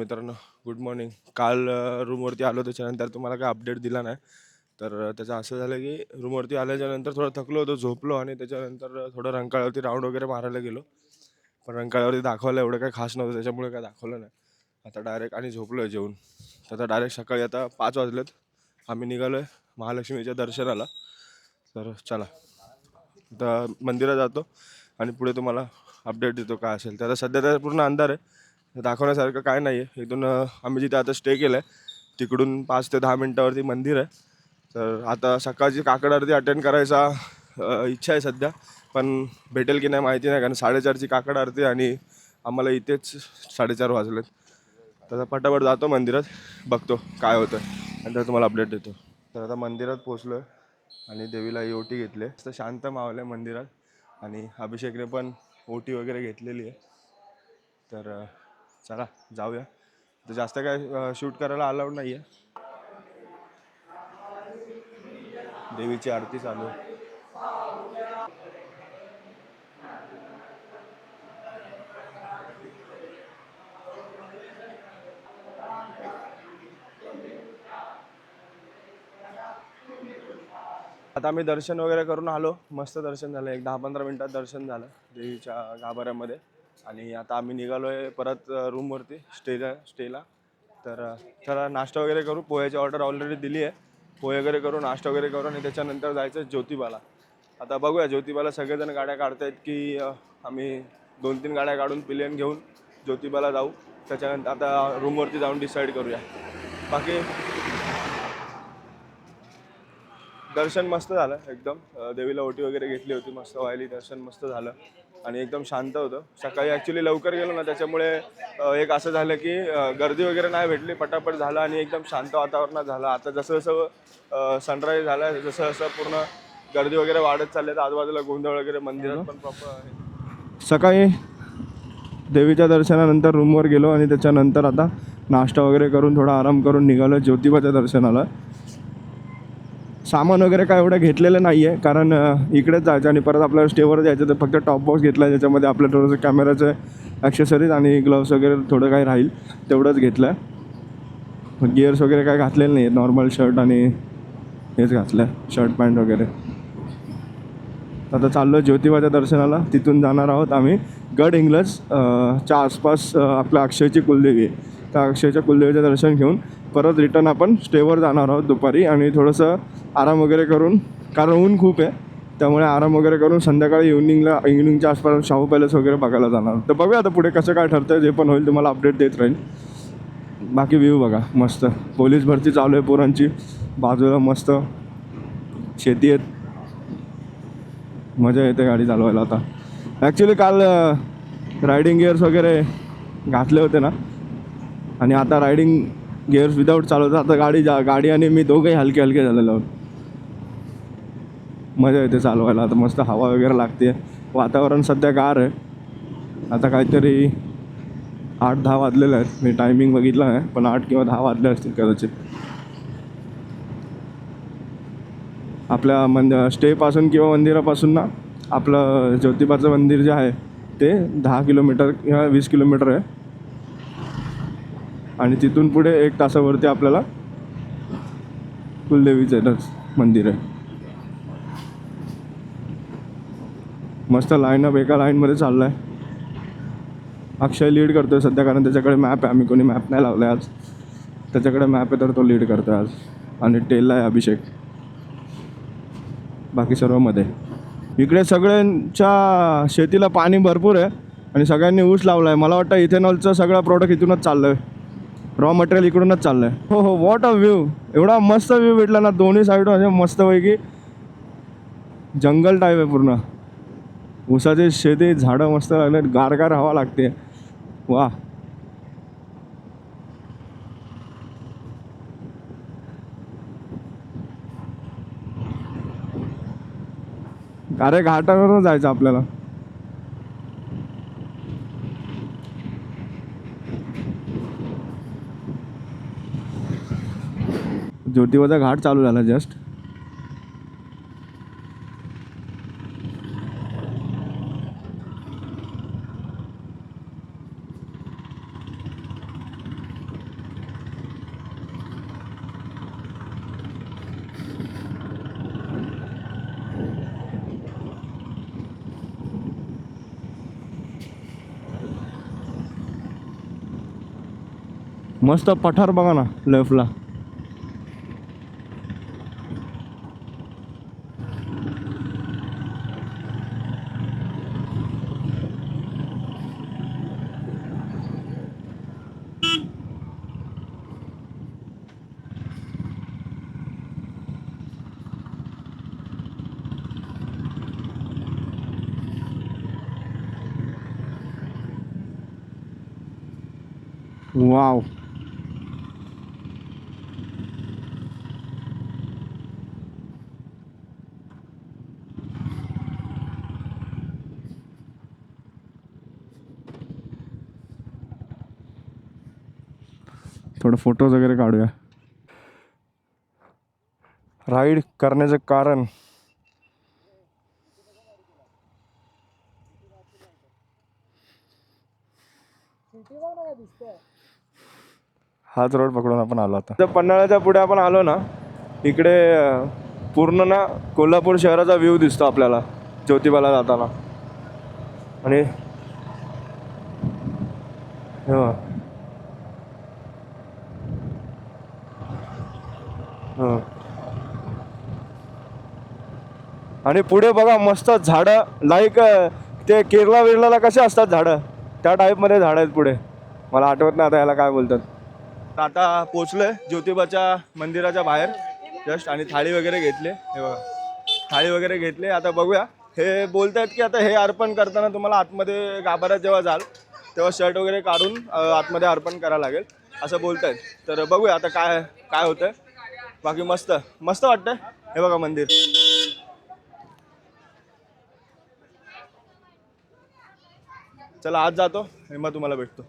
मित्रांनो, good morning. काल रूमवरती आलो, त्याच्यानंतर तुम्हाला काय अपडेट दिला नाही. तर त्याचं असं झालं की रूमवरती आल्याच्यानंतर थोडं थकलो होतो, झोपलो आणि त्याच्यानंतर थोडं रंकाळ्यावरती राऊंड वगैरे मारायला गेलो. पण रंकाळ्यावरती दाखवायला एवढं काही खास नव्हतं, त्याच्यामुळे काय दाखवलं नाही. आता डायरेक्ट आणि झोपलो आहे जेवून. तर आता डायरेक्ट सकाळी आता 5 वाजलेत, आम्ही निघालो आहे महालक्ष्मीच्या दर्शनाला. तर चला, आता मंदिरात जातो आणि पुढे तुम्हाला अपडेट देतो काय असेल. तर आता सध्या तर पूर्ण अंधार आहे, दाखवण्यासारखं काय नाही आहे. इथून आम्ही जिथे आता स्टे केलं आहे तिकडून 5 ते 10 मिनटावरती मंदिर आहे. तर आता सकाळची काकड आरती अटेंड करायचा इच्छा आहे सध्या, पण भेटेल की नाही माहिती नाही, कारण 4:30ची काकड आरती आणि आम्हाला इथेच 4:30 वाजलेत. तर पटापट जातो मंदिरात, बघतो काय होतं आणि तर तुम्हाला अपडेट देतो. तर आता मंदिरात पोचलो आहे आणि देवीला ओटी घेतली आहे. तर शांत मावलं आहे मंदिरात आणि अभिषेकने पण ओटी वगैरे घेतलेली आहे. तर चला जाऊया. तर जास्त काय शूट करायला अलाउड नाही आहे. देवीची आरती चालू आहे. आता आम्ही दर्शन वगैरे करून आलो, मस्त दर्शन झालं. एक 10-15 मिनटात दर्शन झालं देवीच्या गाभाऱ्यामध्ये. आणि आता आम्ही निघालो आहे परत रूमवरती स्टेला. तर चला नाश्ता वगैरे करू. पोह्याची ऑर्डर ऑलरेडी दिली आहे. पोहे वगैरे करू, नाश्ता वगैरे करू आणि त्याच्यानंतर जायचं ज्योतिबाला. आता बघूया ज्योतिबाला सगळेजण गाड्या काढतायत की आम्ही 2-3 गाड्या काढून प्लेन घेऊन ज्योतिबाला जाऊ. त्याच्यानंतर आता रूमवरती जाऊन डिसाईड करूया. बाकी दर्शन मस्त झालं एकदम. देवीला ओटी वगैरे घेतली होती, मस्त व्हायली. दर्शन मस्त झालं आणि एकदम शांत होतं. सकाळी ॲक्च्युली लवकर गेलो ना, त्याच्यामुळे एक असं झालं की गर्दी वगैरे नाही भेटली, पटापट झालं आणि एकदम शांत वातावरणात झालं. आता जसं जसं सनराईज झाला, जसं जसं पूर्ण गर्दी वगैरे वाढत चालले, तर आजूबाजूला गोंधळ वगैरे मंदिरात पण प्रॉपर आहे. सकाळी देवीच्या दर्शनानंतर रूमवर गेलो आणि त्याच्यानंतर आता नाश्ता वगैरे करून थोडा आराम करून निघालो ज्योतिबाच्या दर्शनाला. सामान वगैरे काय एवढं घेतलेलं नाही आहे, कारण इकडेच जायचं आणि परत आपल्याला स्टेवर जायचं. तर फक्त टॉप बॉक्स घेतला आहे, ज्याच्यामध्ये आपल्या थोडंसं कॅमेराचं ॲक्सेसरीज आणि ग्लव्स वगैरे थोडं काही राहील तेवढंच घेतलं आहे. गिअर्स वगैरे काय घातलेलं नाही आहे, नॉर्मल शर्ट आणि हेच घातलं आहे, शर्ट पॅन्ट वगैरे. आता चाललो ज्योतिबाच्या दर्शनाला. तिथून जाणार आहोत आम्ही गडहिंग्लज च्या आसपास. आपल्या अक्षयची कुलदेवी आहे, त्या अक्षयच्या कुलदेवीचं दर्शन घेऊन परत रिटर्न आपण स्टेवर जाणार आहोत दुपारी. आणि थोडंसं आराम वगैरे करून, कारण ऊन खूप आहे, त्यामुळे आराम वगैरे करून संध्याकाळी इव्हनिंगच्या आसपास शाहू पॅलेस वगैरे बघायला जाणार. तर बघूया आता पुढे कसं काय ठरतं, जे पण होईल तुम्हाला अपडेट देत राहील. बाकी व्ह्यू बघा मस्त. पोलीस भरती चालू आहे पोरांची, बाजूला मस्त शेती आहेत, मजा येते गाडी चालवायला. आता ॲक्च्युली काल रायडिंग गिअर्स वगैरे घातले होते ना, आणि आता रायडिंग गिअर्स विदाऊट चालवतात. आता गाडी आणि मी दोघंही हलके हलके झालेलो आहोत. मजा येते चालवायला. आता मस्त हवा वगैरे लागते, वातावरण सध्या गार आहे. आता काहीतरी 8-10 वाजलेलं आहेत, मी टायमिंग बघितलं नाही, पण 8 किंवा 10 वाजले असतील कदाचित. आपल्या स्टेपासून किंवा मंदिरापासून ना आपलं ज्योतिबाचं मंदिर जे आहे ते 10 किलोमीटर किंवा 20 किलोमीटर आहे. आणि तिथून पुढे 1 तासावरती आपल्याला कुलदेवीचं मंदिर आहे. मस्त लाईनअप एका लाईनमध्ये चाललं आहे. अक्षय लीड करतो आहे सध्या, कारण त्याच्याकडे मॅप आहे. आम्ही कोणी मॅप नाही लावला आहे आज, त्याच्याकडे मॅप आहे तर तो लीड करतो आहे आज. आणि टेलला आहे अभिषेक, बाकी सर्व मध्ये. इकडे सगळ्यांच्या शेतीला पाणी भरपूर आहे आणि सगळ्यांनी ऊस लावला आहे. मला वाटतं इथेनॉलचं सगळं प्रोडक्ट इथूनच चाललं आहे, रॉ मटेरियल इकडूनच चाललं आहे. हो हो, वॉट अ व्ह्यू. एवढा मस्त व्ह्यू भेटला ना, दोन्ही साईड म्हणजे मस्तपैकी जंगल टाईप आहे पूर्ण. ऊसाचे शेती, झाडं मस्त लागले, गारगार हवा लागते. वा, अरे घाटावरून जायचं आपल्याला. ज्योतिबाचा घाट चालू झाला जस्ट. मस्त पठार बघा ना लेफ्टला. वाव. थोडं फोटोज वगैरे काढूया. राईड करण्याचं कारण हाच रोड पकडून आपण आलो. आता पन्हाळ्याच्या पुढे आपण आलो ना, इकडे पूर्ण ना कोल्हापूर शहराचा व्ह्यू दिसतो आपल्याला ज्योतिबाला जाताना. आणि आणि पुढे बघा मस्त झाडं, लाईक ते केरला वेरला कसे असतात झाडं, त्या टाईपमध्ये झाडं आहेत पुढे. मला आठवत नाही आता याला काय बोलतात. आता पोचलोय ज्योतिबाच्या मंदिराच्या बाहेर जस्ट, आणि थाळी वगैरे घेतले. हे बघा थाळी वगैरे घेतले. आता बघूया, हे बोलत आहेत की आता हे अर्पण करताना तुम्हाला आतमध्ये गाभाऱ्यात जेव्हा जाल तेव्हा शर्ट वगैरे काढून आतमध्ये अर्पण करायला लागेल असं बोलत आहेत. तर बघूया आता काय काय होतंय. बाकी मस्त मस्त वाटतंय. हे बघा मंदिर. चला आज जातो, मग तुम्हाला भेटतो.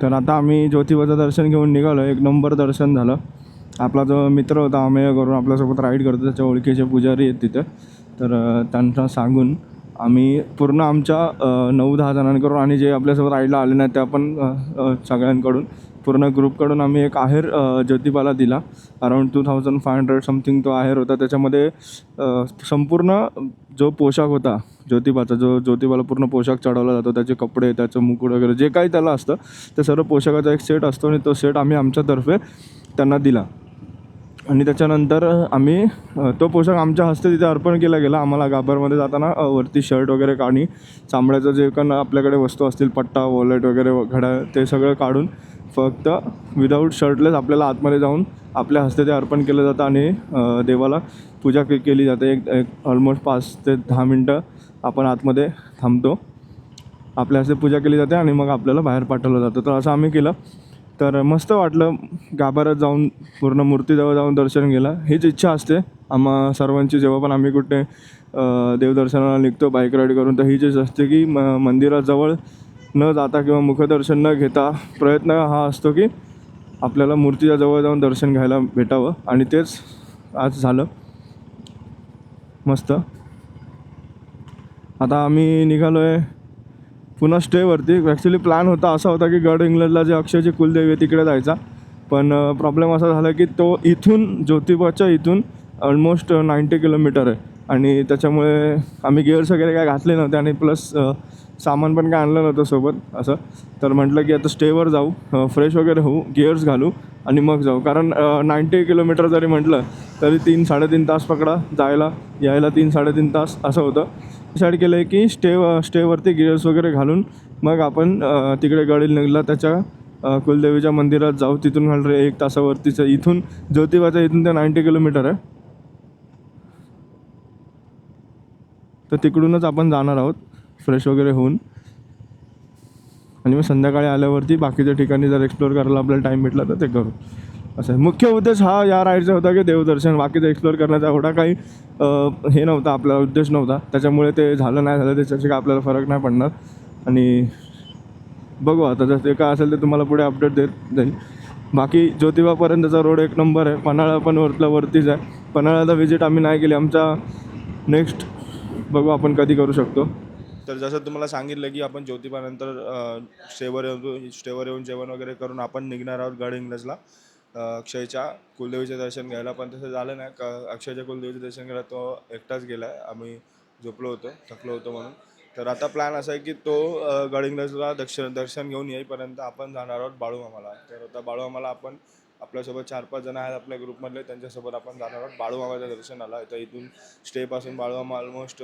तर आता आम्ही ज्योतिबाचं दर्शन घेऊन निघालो. एक नंबर दर्शन झालं. आपला जो मित्र होता अमेय करून आपल्यासोबत राईड करतो, त्याच्या ओळखीचे पुजारी आहेत तिथं. तर त्यांना सांगून आम्ही पूर्ण आमच्या 9-10 जणांकडून आणि जे आपल्यासोबत राईडला आले नाही त्या पण सगळ्यांकडून पूर्ण ग्रुपकडून आम्ही एक आहेर ज्योतिबाला दिला. अराऊंड 2500 समथिंग तो आहेर होता. त्याच्यामध्ये संपूर्ण जो पोशाख होता ज्योतिबाचा, जो ज्योतिबाला पूर्ण पोशाख चढवला जातो, त्याचे कपडे, त्याचं मुकुट वगैरे जे काही त्याला असतं ते सर्व पोशाखाचा एक सेट असतो आणि तो सेट आम्ही आमच्यातर्फे त्यांना दिला. आणि त्याच्यानंतर आम्ही तो पोशाख आमच्या हस्ते तिथे अर्पण केला गेला. आम्हाला गाभारमध्ये जाताना वरती शर्ट वगैरे आणि चांबड्याचं जे पण आपल्याकडे वस्तू असतील, पट्टा, वॉलेट वगैरे, घड्याळ, ते सगळं काढून फक्त विदाऊट शर्टलेस आपल्याला आतमध्ये जाऊन आपल्या हस्ते ते अर्पण केलं जातं आणि देवाला पूजा केली जाते. एक ऑलमोस्ट 5 ते 10 मिनटं आपण आतमध्ये थांबतो, आपल्या हस्ते पूजा केली जाते आणि मग आपल्याला बाहेर पाठवलं जातं. तर असं आम्ही केलं. तर मस्त वाटलं गाभाऱ्यात जाऊन, पूर्ण मूर्तीजवळ जाऊन दर्शन घेलं. हीच इच्छा असते आम्हा सर्वांची जेव्हा पण आम्ही कुठे देवदर्शनाला निघतो बाईक राईड करून. तर हीच असते की मंदिराजवळ न जाता किंवा मुखदर्शन न घेता प्रयत्न हा असतो की आपल्याला मूर्तीच्या जवळ जाऊन दर्शन घ्यायला भेटावं. आणि तेच आज झालं. मस्त. आता आम्ही निघालो आहे पुन्हा स्टेवरती. ॲक्च्युली प्लॅन होता असा होता की गड इंग्लंडला जे अक्षयची कुलदेवी आहे तिकडे जायचा. पण प्रॉब्लेम असा झाला की तो इथून ज्योतिबाच्या इथून ऑलमोस्ट 90 किलोमीटर आहे आणि त्याच्यामुळे आम्ही गिअर्स वगैरे काय घातले नव्हते आणि प्लस सामान पण काय आणलं नव्हतं सोबत असं. तर म्हटलं की आता स्टेवर जाऊ, फ्रेश वगैरे होऊ, गिअर्स घालू आणि मग जाऊ. कारण 90 किलोमीटर जरी म्हटलं तरी 3-3.5 तास पकडा, जायला यायला 3-3.5 तास असं होतं. डिसाईड केलं आहे की स्टेवरती गिअर्स वगैरे घालून मग आपण तिकडे गड इंग्लंडला त्याच्या कुलदेवीच्या मंदिरात जाऊ. तिथून घाल 1 तासावरतीचं, इथून ज्योतिबाच्या इथून ते 90 किलोमीटर आहे. तर तिकडूनच आपण जाणार आहोत फ्रेश वगैरे होऊन. आणि मग संध्याकाळी आल्यावरती बाकीच्या ठिकाणी जर एक्सप्लोअर करायला आपल्याला टाईम भेटला तर ते करू. असं आहे. मुख्य उद्देश हा या राईडचा होता की देवदर्शन, बाकीचं एक्सप्लोअर करण्याचा एवढा काही हे नव्हता, आपला उद्देश नव्हता. त्याच्यामुळे ते झालं नाही झालं त्याच्याशी काय आपल्याला फरक नाही पडणार. आणि बघू आता जसं ते काय असेल ते तुम्हाला पुढे अपडेट देत जाईल. बाकी ज्योतिबापर्यंतचा रोड एक नंबर आहे. पन्हाळा पण वरतीच आहे. पन्हाळ्याला व्हिजिट आम्ही नाही केली, आमचा नेक्स्ट बघू आपण कधी करू शकतो. तर जसं तुम्हाला सांगितलं की आपण ज्योतिबानंतर स्टेवर येऊन जेवण वगैरे करून आपण निघणार आहोत गडहिंग्लजला अक्षयच्या कुलदेवीचे दर्शन घ्यायला. पण तसं झालं नाही का, अक्षयच्या कुलदेवीचे दर्शन घ्यायला तो एकटाच गेला आहे. आम्ही झोपलो होतो, थकलो होतो म्हणून. तर आता प्लॅन असा आहे की तो गडहिंग्लजला दर्शन घेऊन येईपर्यंत आपण जाणार आहोत बाळूमामाला. तर आता बाळूमामाला आपण आपल्यासोबत 4-5 जण आहेत आपल्या ग्रुपमधले, त्यांच्यासोबत आपण जाणार आहोत बाळूमामाच्या दर्शनाला. तर इथून स्टेपासून बाळूमामा ऑलमोस्ट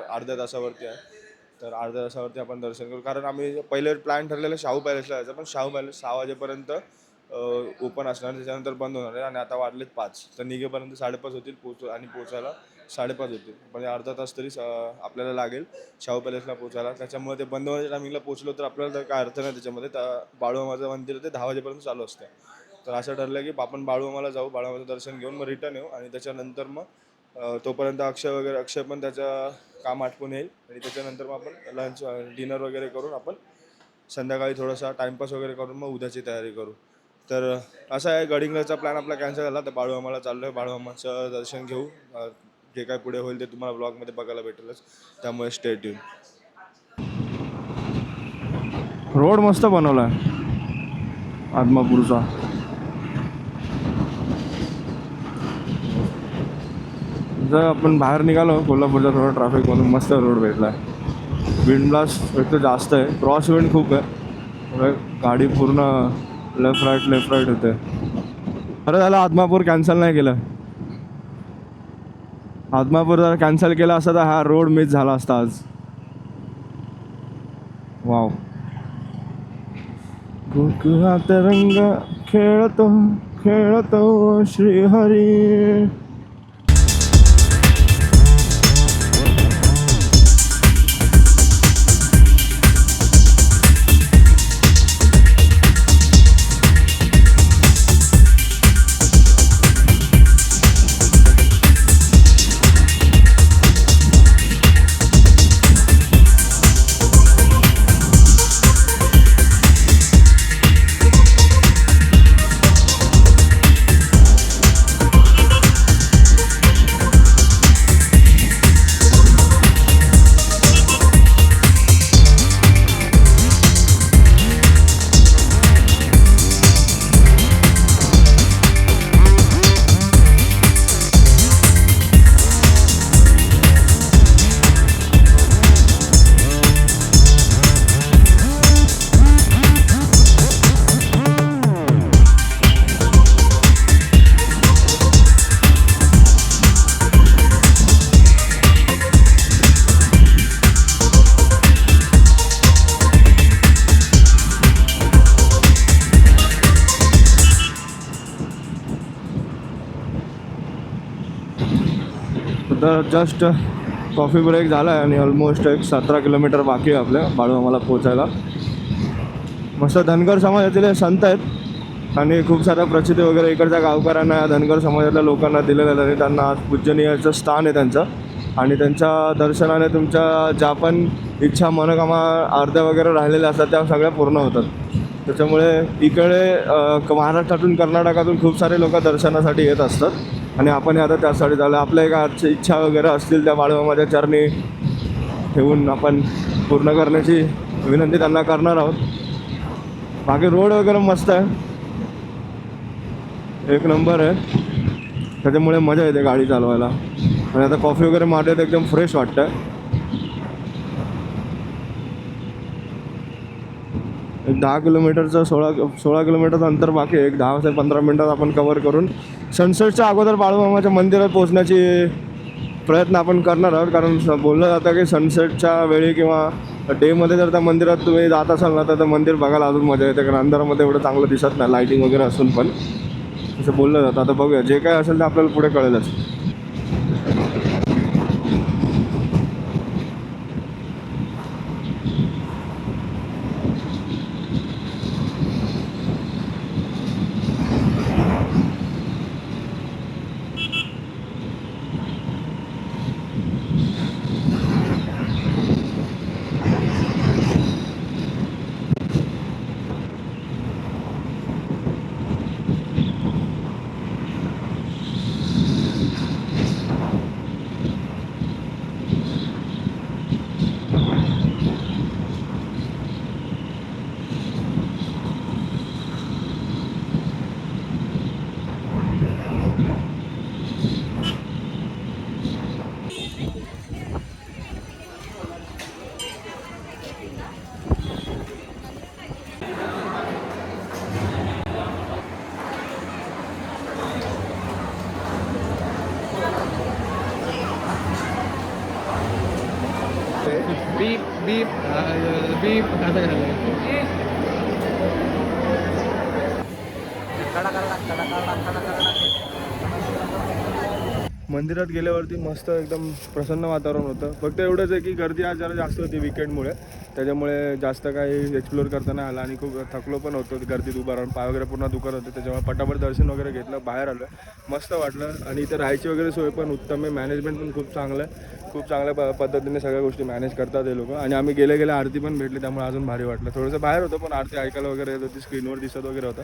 अर्ध्या तासावरती आहे. तर अर्ध्या तासावरती आपण दर्शन करू. कारण आम्ही पहिले प्लॅन ठरलेलं शाहू पॅलेसला जायचं, पण शाहू पॅलेस 6 वाजेपर्यंत ओपन असणार, त्याच्यानंतर बंद होणार आहे. आणि आता वाजलेत 5, तर निघेपर्यंत 5:30 होतील आणि पोचायला 5:30 होतील. म्हणजे अर्धा तास तरी आपल्याला लागेल शाहू पॅलेसला पोचायला. त्याच्यामुळे ते बंद होण्याच्या टायमिंगला पोचलो तर आपल्याला तर काय अर्थ नाही त्याच्यामध्ये. बाळूमामाचं मंदिर ते 10 वाजेपर्यंत चालू असतं. तर असं ठरलं की आपण बाळूमामाला जाऊ, बाळूमामाचं दर्शन घेऊन मग रिटर्न येऊ. आणि त्याच्यानंतर मग तोपर्यंत अक्षय पण त्याचं काम आटपून येईल. आणि त्याच्यानंतर मग आपण लंच डिनर वगैरे करून आपण संध्याकाळी थोडासा टाईमपास वगैरे करून मग उद्याची तयारी करू. तर असा आहे, गडहिंग्लजचा प्लॅन आपला कॅन्सल झाला. तर बाळूमामाला चाललो आहे, बाळूमामाचं दर्शन घेऊ. जे काय पुढे होईल ते तुम्हाला ब्लॉगमध्ये बघायला भेटेलच, त्यामुळे स्टे ट्यून. रोड मस्त बनवला आहे आदमापूरचा. जर आपण बाहेर निघालो कोल्हापूरचा थोडा ट्रॅफिकमधून, मस्त रोड भेटला आहे. विंड ब्लास्ट एक तर जास्त आहे, क्रॉस विंड खूप आहे, गाडी पूर्ण लेफ्ट राईट होते. बरं झालं आदमापूर कॅन्सल नाही केलं. आदमापूर जर कॅन्सल केला असता तर हा रोड मिस झाला असता आज. वाव, गोकुळात रंग खेळतो खेळतो श्रीहरी. तर जस्ट कॉफी ब्रेक झाला आहे आणि ऑलमोस्ट एक 17 किलोमीटर बाकी आहे आपल्या बाळूमामाला पोचायला. मस्त धनगर समाजातील संत आहेत आणि खूप साऱ्या प्रचिती वगैरे इकडच्या गावकऱ्यांना या धनगर समाजातल्या लोकांना दिलेलं आहे. त्यांना आज पूजनीयाचं स्थान आहे त्यांचं. आणि त्यांच्या दर्शनाने तुमच्या ज्या पण इच्छा मनोकामा अर्ध्या वगैरे राहिलेल्या असतात त्या सगळ्या पूर्ण होतात. त्याच्यामुळे इकडे महाराष्ट्रातून कर्नाटकातून खूप सारे लोक दर्शनासाठी येत असतात. आणि आपण आता त्यासाठी झालं आपल्या एका इच्छा वगैरे असतील त्या बाळूमामाच्या चरणी ठेवून आपण पूर्ण करण्याची विनंती त्यांना करणार आहोत. बाकी रोड वगैरे मस्त आहे, एक नंबर आहे, त्याच्यामुळे मजा येते गाडी चालवायला. आणि आता कॉफी वगैरे मारते तर एकदम फ्रेश वाटतं. एक 10 किलोमीटरचं 16 किलोमीटरचं अंतर बाकी आहे. एक 10 ते 15 मिनटात आपण कवर करून सनसेटच्या अगोदर बाळूमामाच्या मंदिरात पोहोचण्याची प्रयत्न आपण करणार आहोत. कारण बोललं जातं की सनसेटच्या वेळी किंवा डेमध्ये जर त्या मंदिरात तुम्ही जात असाल ना तर मंदिर बघायला अजून मजा येते. कारण अंधारामध्ये एवढं चांगलं दिसत नाही, लाईटिंग वगैरे असून पण असं बोललं जातं. आता बघूया, जे काय असेल ते आपल्याला पुढे कळेलच. बीप बीप बीप असं झालं. मंदिरात गेल्यावरती मस्त एकदम प्रसन्न वातावरण होतं. फक्त एवढंच आहे की गर्दी आज जरा जास्त होती विकेंडमुळे, त्याच्यामुळे जास्त काही एक्सप्लोर करता नाही आला आणि खूप थकलो पण होतो गर्दीत उभा राहून. पाय वगैरे पूर्ण दुखत होते, त्याच्यामुळे पटापट दर्शन वगैरे घेतलं, बाहेर आलो. मस्त वाटलं आणि इथे राहायची वगैरे सोय पण उत्तम आहे, मॅनेजमेंट पण खूप चांगलं आहे. खूप चांगल्या पद्धतीने सगळ्या गोष्टी मॅनेज करतात हे लोक. आणि आम्ही गेल्या आरती पण भेटली, त्यामुळे अजून भारी वाटलं. थोडंसं बाहेर होतं पण आरती ऐकायला वगैरे येत होती, स्क्रीनवर दिसत वगैरे होतं,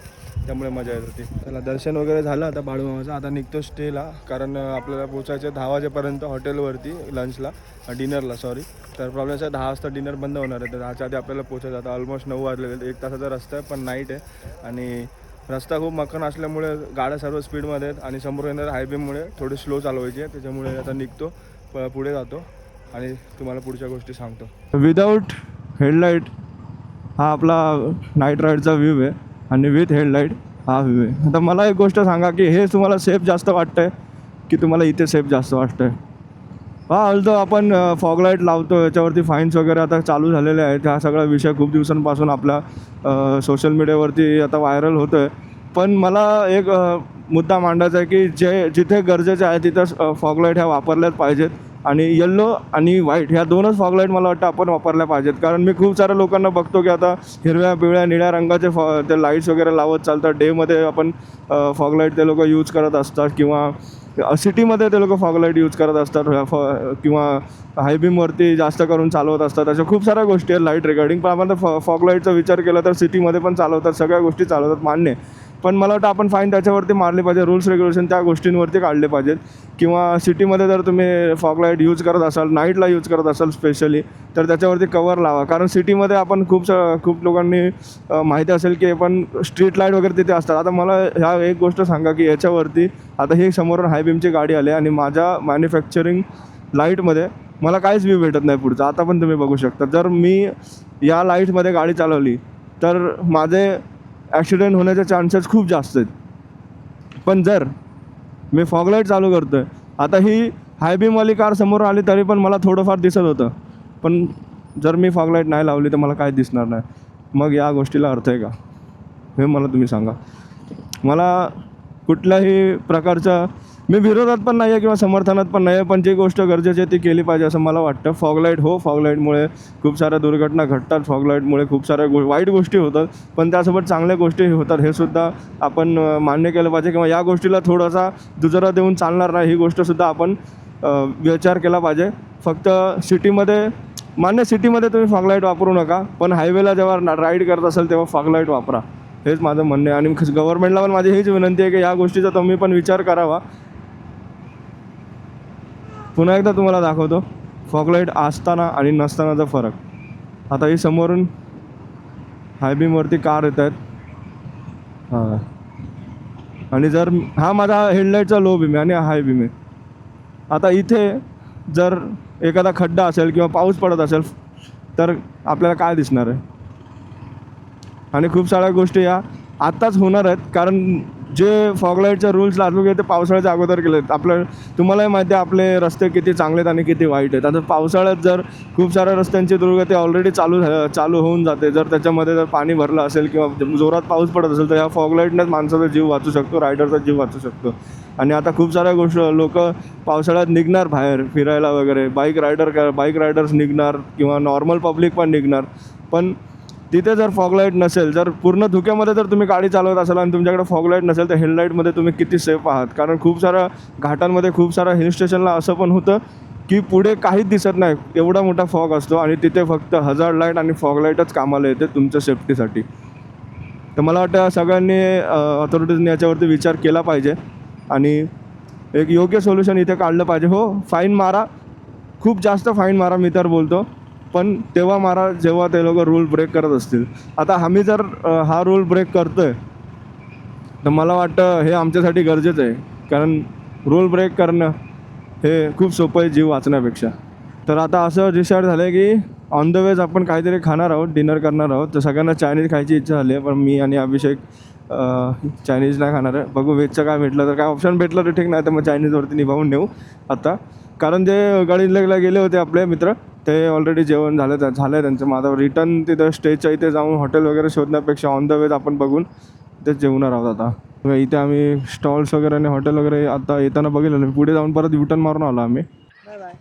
त्यामुळे मजा येत होती. त्याला दर्शन वगैरे झालं आता बाळूमामाचं. आता निघतो स्टेला, कारण आपल्याला पोचायचं 10 वाजेपर्यंत हॉटेलवरती लंचला, डिनरला सॉरी. तर प्रॉब्लेम आहे 10 वाजता डिनर बंद होणार आहे, तर 10च्या आधी आपल्याला पोचायचं. आता ऑलमोस्ट 9 वाजलेले, 1 तासाचा रस्ता आहे, पण नाईट आहे आणि रस्ता खूप मखन असल्यामुळे गाड्या सर्व स्पीडमध्ये आहेत आणि समोर येणाऱ्या हायवेमुळे थोडी स्लो चालवायची आहे. त्याच्यामुळे आता निघतो, पुढे जातो आणि तुम्हाला पुढच्या गोष्टी सांगतो. विदाऊट हेडलाईट हा आपला नाईट राईडचा व्ह्यू आहे आणि विथ हेडलाईट हा व्ह्यू आहे. आता मला एक गोष्ट सांगा की हे तुम्हाला सेफ जास्त वाटतं आहे की तुम्हाला इथे सेफ जास्त वाटतं आहे? हा, ऑल्दो आपण फॉगलाईट लावतो, याच्यावरती फाईन्स वगैरे आता चालू झालेले आहेत. हा सगळा विषय खूप दिवसांपासून आपल्या सोशल मीडियावरती आता व्हायरल होतो आहे. पण मला एक मुद्दा मांडायचा आहे की जिथे गरजेचे आहे तिथं फॉगलाईट ह्या वापरल्याच पाहिजेत. आणि येल्लो आणि व्हाईट ह्या दोनच फॉगलाईट मला वाटतं आपण वापरल्या पाहिजेत. कारण मी खूप साऱ्या लोकांना बघतो की आता हिरव्या पिवळ्या निळ्या रंगाचे ते लाईट्स वगैरे लावत चालतात. डेमध्ये आपण फॉगलाईट ते लोक यूज करत असतात किंवा सिटीमध्ये ते लोक फॉगलाईट यूज करत असतात किंवा हायबीमवरती जास्त करून चालवत असतात. अशा खूप साऱ्या गोष्टी आहेत लाईट रिगार्डिंग. पण आपण फॉगलाईटचा विचार केला तर सिटीमध्ये पण चालवतात, सगळ्या गोष्टी चालवतात, मान्य. पण मला वाटतं आपण फाईन त्याच्यावरती मारले पाहिजे, रूल्स रेग्युलेशन त्या गोष्टींवरती काढले पाहिजेत. किंवा सिटीमध्ये जर तुम्ही फॉगलाईट यूज करत असाल, नाईटला यूज करत असाल स्पेशली, तर त्याच्यावरती कवर लावा. कारण सिटीमध्ये आपण खूप लोकांनी माहिती असेल की पण स्ट्रीट लाईट वगैरे तिथे असतात. आता मला ह्या एक गोष्ट सांगा की याच्यावरती आता ही समोरून हायबीमची गाडी आली आणि माझ्या मॅन्युफॅक्चरिंग लाईटमध्ये मला काहीच व्ह्यू भेटत नाही पुढचा. आता पण तुम्ही बघू शकता, जर मी या लाईटमध्ये गाडी चालवली तर माझे ॲक्सिडेंट होण्याचे चान्सेस खूप जास्त आहेत. पण जर मी फॉगलाईट चालू करतो आहे, आता ही हायबीमवाली कार समोर आली तरी पण मला थोडंफार दिसत होतं, पण जर मी फॉगलाईट नाही लावली तर मला काय दिसणार नाही. मग या गोष्टीला अर्थ आहे का? हे मला तुम्ही सांगा. मला कुठल्याही प्रकारचा मी विरोधात पण नाही आहे किंवा समर्थनात पण नाही आहे, पण जी गोष्ट गरजेची आहे ती केली पाहिजे असं मला वाटतं. फॉगलाईटमुळे खूप साऱ्या दुर्घटना घडतात, फॉगलाईटमुळे खूप साऱ्या वाईट गोष्टी होतात, पण त्यासोबत चांगल्या गोष्टीही होतात. हे सुद्धा आपण मान्य केलं पाहिजे किंवा या गोष्टीला थोडासा दुजोरा देऊन चालणार नाही, ही गोष्टसुद्धा आपण विचार केला पाहिजे. फक्त सिटीमध्ये तुम्ही फॉगलाईट वापरू नका, पण हायवेला जेव्हा राईड करत असाल तेव्हा फॉगलाईट वापरा, हेच माझं म्हणणं आहे. आणि गव्हर्नमेंटला पण माझी हीच विनंती आहे की या गोष्टीचा तुम्ही पण विचार करावा. पुन्हा एकदा तुम्हाला दाखवतो फॉगलाईट असताना आणि नसतानाचा फरक. आता ही समोरून हायबीमवरती कार येत आहेत. हां, आणि जर हा माझा हेडलाईटचा लो बीम आहे आणि हाय बीम आहे. आता इथे जर एखादा खड्डा असेल किंवा पाऊस पडत असेल तर आपल्याला काय दिसणार आहे? आणि खूप साऱ्या गोष्टी या आत्ताच होणार आहेत, कारण जे फॉगलाईटचे रूल्स लागू केले ते पावसाळ्याच्या अगोदर केले आहेत. तुम्हालाही माहिती आहे आपले रस्ते किती चांगले आहेत आणि किती वाईट आहेत. आता पावसाळ्यात जर खूप साऱ्या रस्त्यांची दुर्गती ऑलरेडी चालू होऊन जाते. जर त्याच्यामध्ये जर पाणी भरलं असेल किंवा जोरात पाऊस पडत असेल तर ह्या फॉगलाईटनेच माणसाचा जीव वाचू शकतो, रायडरचा जीव वाचू शकतो. आणि आता खूप साऱ्या लोक पावसाळ्यात निघणार बाहेर फिरायला वगैरे, बाईक रायडर्स निघणार किंवा नॉर्मल पब्लिक पण निघणार. पण तिथे जर फॉगलाईट नसेल, जर पूर्ण धुक्यामध्ये जर तुम्ही गाडी चालवत असाल आणि तुमच्याकडे फॉगलाईट नसेल तर हेडलाईटमध्ये तुम्ही किती सेफ आहात? कारण खूप साऱ्या घाटांमध्ये, खूप साऱ्या हिल स्टेशनला असं पण होतं की पुढे काहीच दिसत नाही, एवढा मोठा फॉग असतो आणि तिथे फक्त हजार्ड लाईट आणि फॉगलाईटच कामाला येते तुमच्या सेफ्टीसाठी. तर मला वाटतं सगळ्यांनी अथॉरिटीजने याच्यावरती विचार केला पाहिजे आणि एक योग्य सोल्युशन इथे काढलं पाहिजे. हो, फाईन मारा, खूप जास्त फाईन मारा, मी तर बोलतो, पण तेव्हा मारा जेव्हा ते लोक रूल ब्रेक करत असतील. आता आम्ही जर हा रूल ब्रेक करतो आहे तर मला वाटतं हे आमच्यासाठी गरजेचं आहे, कारण रूल ब्रेक करणं हे खूप सोपं आहे जीव वाचण्यापेक्षा. तर आता असं डिसाईड झालं आहे की ऑन द वेज आपण काहीतरी खाणार आहोत, डिनर करणार आहोत. तर सगळ्यांना चायनीज खायची इच्छा झाली आहे, पण मी आणि अभिषेक चायनीज नाही खाणार आहे. बघू व्हेजचं काय भेटलं तर, काय ऑप्शन भेटलं तर ठीक, नाही तर मग चायनीजवरती निभावून नेऊ आता. कारण जे गडिंग्लजला गेले होते आपले मित्र ते ऑलरेडी जेवण झालं झालं त्यांचं. मग आता रिटर्न तिथं स्टेजच्या इथे जाऊन हॉटेल वगैरे शोधण्यापेक्षा ऑन द वेज आपण बघून तेच जेवणार आहोत आता. मग इथे आम्ही स्टॉल्स वगैरे आणि हॉटेल वगैरे आता येताना बघितलं. पुढे जाऊन परत युटर्न मारून आलो आम्ही. Bye bye.